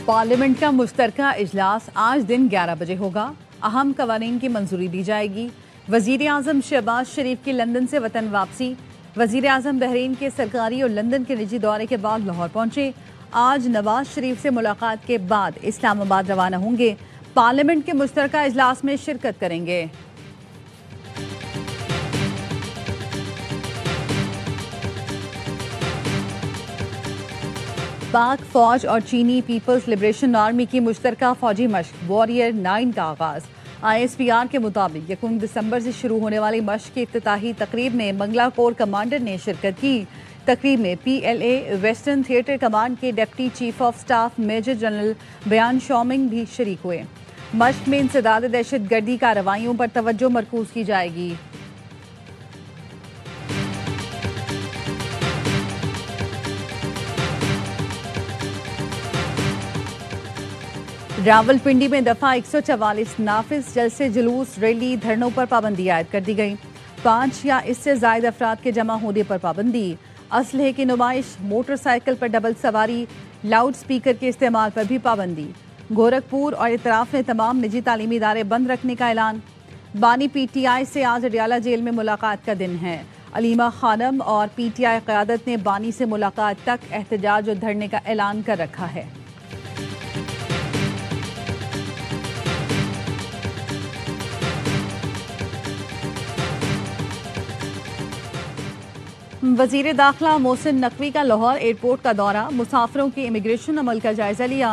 Parliament का मुश्तरका इजलास आज दिन 11 बजे होगा। अहम कवानीन की मंजूरी दी जाएगी। वजीर आजम शहबाज शरीफ की लंदन से वतन वापसी। वजीर आजम बहरीन के सरकारी और लंदन के निजी दौरे के बाद लाहौर पहुंचे। आज नवाज शरीफ से मुलाकात के बाद इस्लामाबाद रवाना होंगे। पार्लियामेंट के मुश्तरका इजलास में शिरकत करेंगे। पाक फौज और चीनी पीपल्स लिबरेशन आर्मी की मुश्तरका फौजी मशक वॉरियर 9 का आगाज। ISPR के मुताबिक 1 दिसंबर से शुरू होने वाली मशक की इफ्तिताही तकरीब में मंगला कोर कमांडर ने शिरकत की। तकरीब में PLA वेस्टर्न थिएटर कमांड के deputy chief of staff major general बयान शॉमिंग भी शरीक हुए। मशक में इंसदाद दहशत गर्दी कार्रवाइयों पर तवज्जो मरकूज की जाएगी। रावलपिंडी में दफा 144 नाफिज जलसे जुलूस रैली धरनों पर पाबंदी आयद कर दी गई। 5 या इससे जायद अफराद के जमा होने पर पाबंदी। असलहे की नुमाइश, मोटरसाइकिल पर डबल सवारी, लाउड स्पीकर के इस्तेमाल पर भी पाबंदी। गोरखपुर और इतराफ ने तमाम निजी तालीमी इदारे बंद रखने का ऐलान। बानी PTI से आज अडियाला जेल में मुलाकात का दिन है। अलीमा खानम और PTI क़यादत ने बानी से मुलाकात तक एहतजाज और धरने का ऐलान कर रखा है। वजीर दाखिला मोहसिन नकवी का लाहौर एयरपोर्ट का दौरा। मुसाफिरों के इमिग्रेशन अमल का जायजा लिया।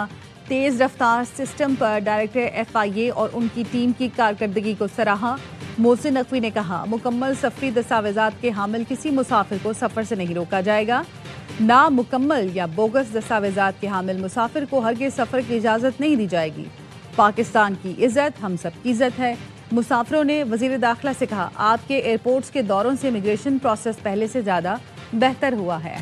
तेज़ रफ्तार सिस्टम पर डायरेक्टर FIA और उनकी टीम की कारकर्दगी को सराहा। मोहसिन नकवी ने कहा, मुकम्मल सफरी दस्तावेजात के हामिल किसी मुसाफिर को सफ़र से नहीं रोका जाएगा। नामुकम्मल या बोगस दस्तावेजात के हामिल मुसाफिर को हरगिज़ सफ़र की इजाज़त नहीं दी जाएगी। पाकिस्तान की इज़्ज़त हम सब की इज़्ज़त है। मुसाफिरों ने वजीर दाखिला से कहा, आपके एयरपोर्ट्स के दौरों से इमिग्रेशन प्रोसेस पहले से ज़्यादा बेहतर हुआ है।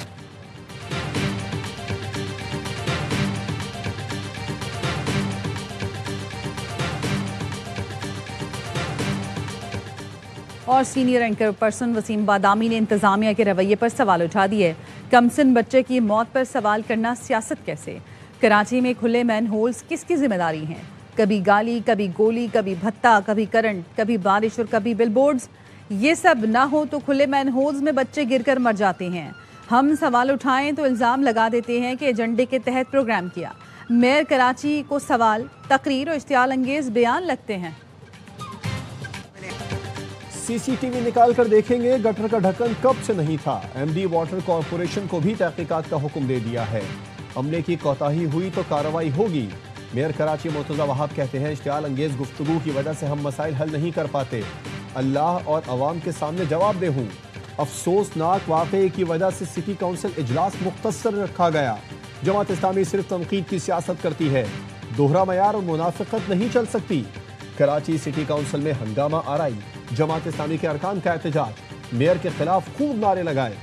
और सीनियर एंकर पर्सन वसीम बादामी ने इंतजामिया के रवैये पर सवाल उठा दिए। कमसिन बच्चे की मौत पर सवाल करना सियासत कैसे? कराची में खुले मैन होल्स किसकी जिम्मेदारी हैं? कभी गाली, कभी गोली, कभी भत्ता, कभी करंट, कभी बारिश और कभी बिलबोर्ड्स। ये सब ना हो तो खुले मैन होल्स में बच्चे गिरकर मर जाते हैं। हम सवाल उठाएं तो इल्ज़ाम लगा देते हैं कि एजेंडे के तहत प्रोग्राम किया। मेयर कराची को सवाल, तकरीर और इश्तियाल अंगेज बयान लगते हैं। CCTV निकाल कर देखेंगे गटर का ढक्कन कब से नहीं था। MD वाटर कॉरपोरेशन को भी तहकीकात का हुक्म दे दिया है। अमले की कोताही हुई तो कार्रवाई होगी। मेयर कराची मुर्तज़ा वहाब कहते हैं, इश्तियाल अंगेज गुफ्तगू की वजह से हम मसाइल हल नहीं कर पाते। अल्लाह और अवाम के सामने जवाब दे हूँ। अफसोसनाक वाक़े की वजह से सिटी काउंसिल इजलास मुख्तसर रखा गया। जमात इस्लामी सिर्फ तनकीद की सियासत करती है। दोहरा मयार और मुनाफिकत नहीं चल सकती। कराची सिटी काउंसिल में हंगामा आराई। जमात इस्लामी के अरकान का एहतजाज। मेयर के खिलाफ खूब नारे लगाए।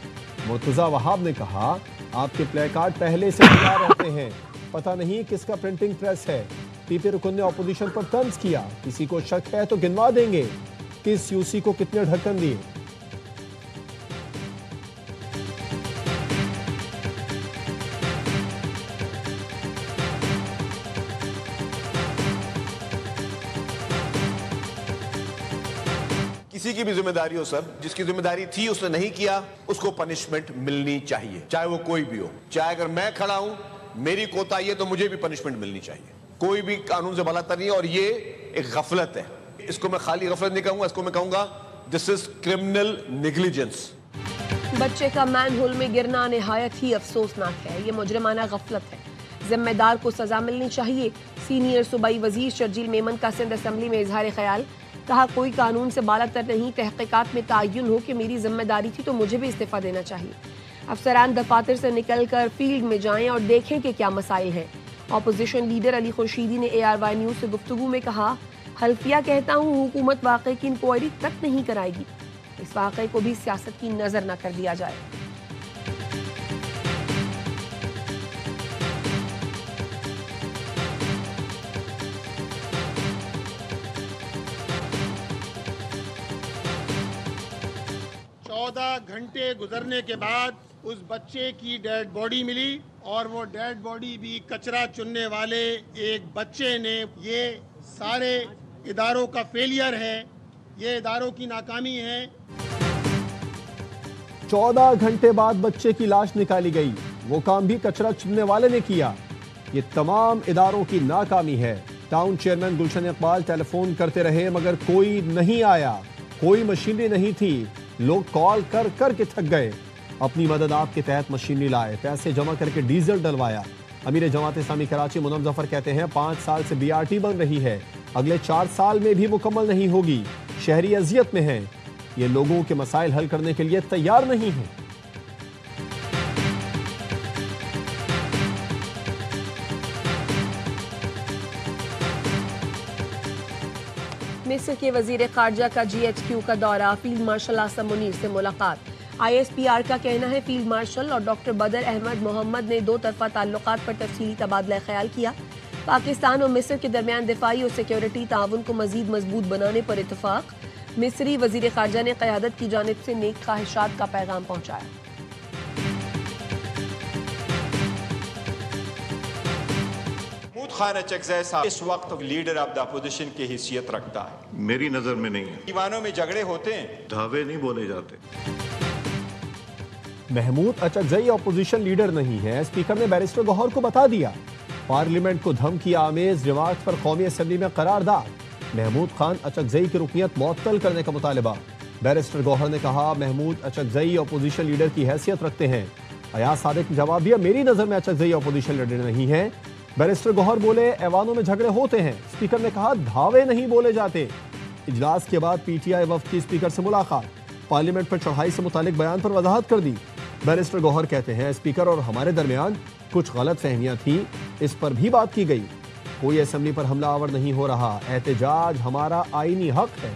मुर्तज़ा वहाब ने कहा, आपके प्ले कार्ड पहले से तैयार रहते हैं, पता नहीं किसका प्रिंटिंग प्रेस है। PP रुकन ने अपोजिशन पर तंज किया, किसी को शक है तो गिनवा देंगे किस UC को कितने ढक्कन दिए। किसी की भी जिम्मेदारी हो सर, जिसकी जिम्मेदारी थी उसने नहीं किया, उसको पनिशमेंट मिलनी चाहिए, चाहे वो कोई भी हो। चाहे अगर मैं खड़ा हूं, मेरी कोताही है तो मुझे भी पनिशमेंट मिलनी चाहिए। कोई भी कानून से बलात्कार नहीं है और ये एक गफलत है। इसको मैं खाली गफलत नहीं कहूंगा, इसको मैं कहूंगा दिस इज क्रिमिनल नेग्लिजेंस। बच्चे का मैन होल में गिरना निहायत ही अफसोसनाक है। ये मुजरिमाना गफलत है। जिम्मेदार को सजा मिलनी चाहिए। सीनियर सूबाई वजीर शर्जील मेमन का सिंध असम्बली में इजहार ख्याल। कहा, कोई कानून से बालातर नहीं, तहकीकात में तयन हो कि मेरी जिम्मेदारी थी तो मुझे भी इस्तीफा देना चाहिए। अफसरान दफातर से निकल कर फील्ड में जाएं और देखें कि क्या मसाइल हैं। अपोजिशन लीडर अली खुर्शीदी ने ARY न्यूज़ से गुफ्तगू में कहा, हल्फिया कहता हूँ, हुकूमत वाक़े की इंक्वायरी तक नहीं कराएगी। इस वाक़े को भी सियासत की नज़र न कर दिया जाए। घंटे गुजरने के बाद उस बच्चे की डेड बॉडी मिली और वो डेड बॉडी भी कचरा चुनने वाले एक बच्चे ने। ये सारे इदारों का फेलियर है, ये इदारों की नाकामी है। 14 घंटे बाद बच्चे की लाश निकाली गई, वो काम भी कचरा चुनने वाले ने किया। ये तमाम इदारों की नाकामी है। टाउन चेयरमैन गुलशन इकबाल टेलीफोन करते रहे मगर कोई नहीं आया, कोई मशीनरी नहीं थी। लोग कॉल कर कर के थक गए। अपनी मदद आपके तहत मशीनरी लाए, पैसे जमा करके डीजल डलवाया। अमीर जमात इस्लामी कराची मुनव्वर जफर कहते हैं 5 साल से BRT बन रही है, अगले 4 साल में भी मुकम्मल नहीं होगी। शहरी अजियत में हैं, ये लोगों के मसाइल हल करने के लिए तैयार नहीं हैं। मिस्र के वजीर खारजा का GHQ का दौरा, फील्ड मार्शल आसम मुनीर से मुलाकात। ISPR का कहना है फील्ड मार्शल और डॉक्टर बदर अहमद मोहम्मद ने 2 तरफा ताल्लुकात पर तफसीली तबादला ख्याल किया। पाकिस्तान और मिस्र के दरमियान दिफाई और सिक्योरिटी ताउन को मजीद मजबूत बनाने पर इतफाक। मिस्री वजीर खारजा ने क़यादत की जानिब से नेक ख्वाहिशात का पैगाम पहुंचाया। खान अचकज़ई साहब इस वक्त लीडर ऑफ द अपोजिशन की हैसियत रखता है। मेरी नजर में नहीं है। दीवानों में झगड़े होते हैं, धावे नहीं बोले जाते। महमूद अचकज़ई अपोजिशन लीडर नहीं है, स्पीकर ने बैरिस्टर गौहर को बता दिया। पार्लियामेंट को धमकी आमेज रिमार्क्स पर कौमी असेंबली में करारदाद। महमूद खान अचकज़ई की रुकनियत मुअत्तल करने का मुतालबा। बैरिस्टर गौहर ने कहा महमूद अचकज़ई अपोजिशन लीडर की हैसियत रखते हैं। अयाज सादिक ने जवाब दिया मेरी नजर में अचकज़ई अपोजिशन लीडर नहीं है। बैरिस्टर गौहर बोले ऐवानों में झगड़े होते हैं, स्पीकर ने कहा धावे नहीं बोले जाते। इजलास के बाद PTI वफ्द की स्पीकर से मुलाकात, पार्लियामेंट पर चढ़ाई से मुतालिक बयान पर वजाहत कर दी। बैरिस्टर गौहर कहते हैं स्पीकर और हमारे दरमियान कुछ गलत फहमियां थी, इस पर भी बात की गई। कोई असेंबली पर हमला आवर नहीं हो रहा, एहतजाज हमारा आईनी हक है।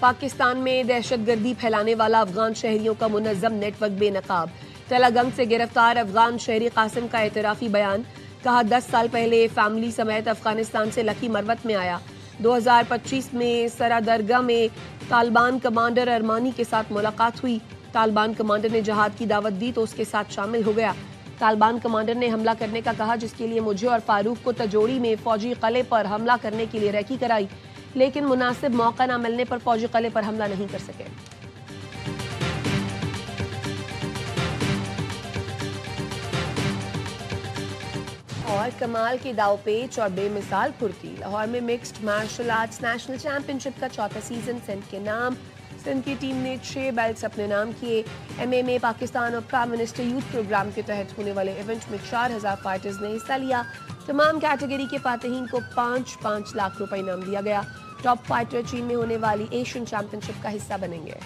पाकिस्तान में दहशतगर्दी फैलाने वाला अफगान शहरियों का मुनज़्ज़म नेटवर्क बेनकाब। तलागंग से गिरफ्तार अफगान शहरी कासिम का एतराफ़ी बयान, कहा 10 साल पहले फैमिली समेत अफगानिस्तान से लकी मरवत में आया। 2025 में सरादरगा में तालिबान कमांडर अरमानी के साथ मुलाकात हुई। तालिबान कमांडर ने जहाद की दावत दी तो उसके साथ शामिल हो गया। तालिबान कमांडर ने हमला करने का कहा, जिसके लिए मुझे और फारूक को तजोड़ी में फौजी किले पर हमला करने के लिए रैकी कराई, लेकिन मुनासिब मौका न मिलने पर फौजी किले पर हमला नहीं कर सके। और कमाल की दाव पेच और बेमिसाल फुर्ती, लाहौर में mixed martial arts national championship का 4था सीजन सिंध के नाम। सिंध की टीम ने 6 बेल्ट्स अपने नाम किए। MMA पाकिस्तान और प्राइम मिनिस्टर यूथ प्रोग्राम के तहत होने वाले इवेंट में 4000 फाइटर्स ने हिस्सा लिया। तमाम कैटेगरी के फातिहीन को 5-5 लाख रुपए इनाम दिया गया। टॉप फाइटर चीन में होने वाली एशियन चैंपियनशिप का हिस्सा बनेंगे।